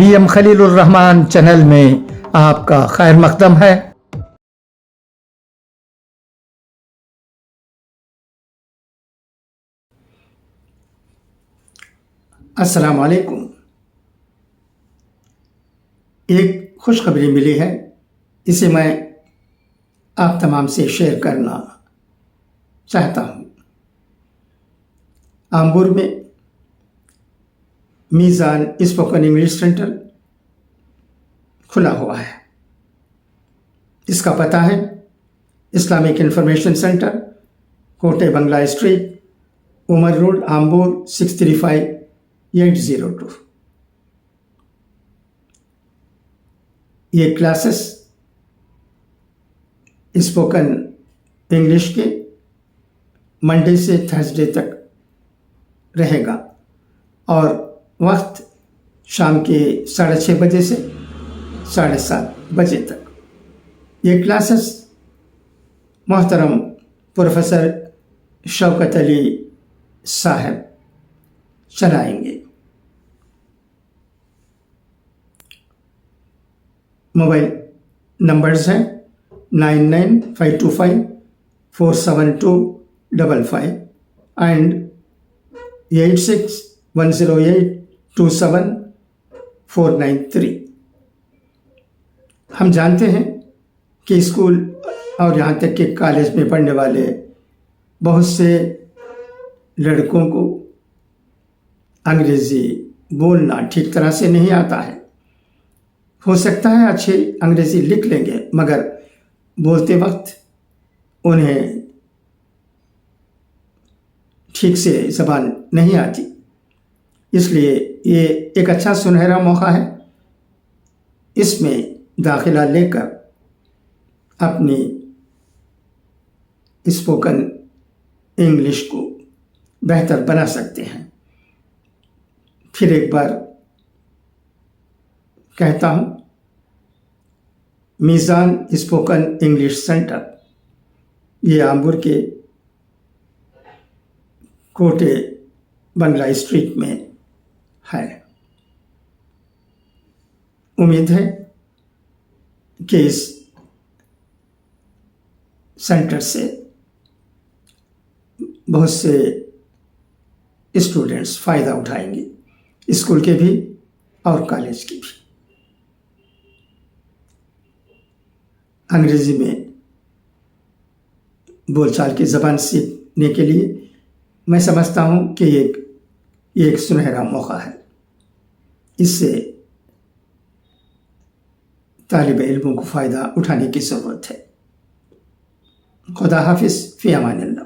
وی M خلیل الرحمان channel میں آپ کا خیر مقدم ہے۔ السلام علیکم۔ ایک خوشخبری ملی ہے، اسے میں آپ تمام سے شیئر کرنا چاہتا ہوں۔ آمبور میں میزان اسپوکن انگلش سینٹر کھلا ہوا ہے۔ اس کا پتہ ہے اسلامک انفارمیشن سینٹر، کوٹے بنگلہ اسٹریٹ، عمر روڈ، آمبور 635802۔ یہ کلاسز اسپوکن انگلش کے منڈے سے تھرسڈے تک رہے گا اور وقت شام کے 6:30 بجے سے 7:30 بجے تک۔ یہ کلاسز محترم پروفیسر شوکت علی صاحب چلائیں گے۔ موبائل نمبرز ہیں 9952547255 اینڈ 8610827493۔ ہم جانتے ہیں کہ اسکول اور یہاں تک کہ کالج میں پڑھنے والے بہت سے لڑکوں کو انگریزی بولنا ٹھیک طرح سے نہیں آتا ہے۔ ہو سکتا ہے اچھی انگریزی لکھ لیں گے مگر بولتے وقت انہیں ٹھیک سے زبان نہیں آتی۔ اس لیے یہ ایک اچھا سنہرا موقع ہے، اس میں داخلہ لے کر اپنی اسپوکن انگلش کو بہتر بنا سکتے ہیں۔ پھر ایک بار کہتا ہوں، میزان اسپوکن انگلش سینٹر، یہ آمبور کے کوٹے بنگلہ اسٹریٹ میں ہے۔ امید ہے کہ اس سینٹر سے بہت سے اسٹوڈنٹس فائدہ اٹھائیں گے، اسکول کے بھی اور کالج کے بھی۔ انگریزی میں بول چال کی زبان سیکھنے کے لیے میں سمجھتا ہوں کہ یہ ایک سنہرا موقع ہے۔ اس سے طالب علموں کو فائدہ اٹھانے کی ضرورت ہے۔ خدا حافظ، فی امان اللہ۔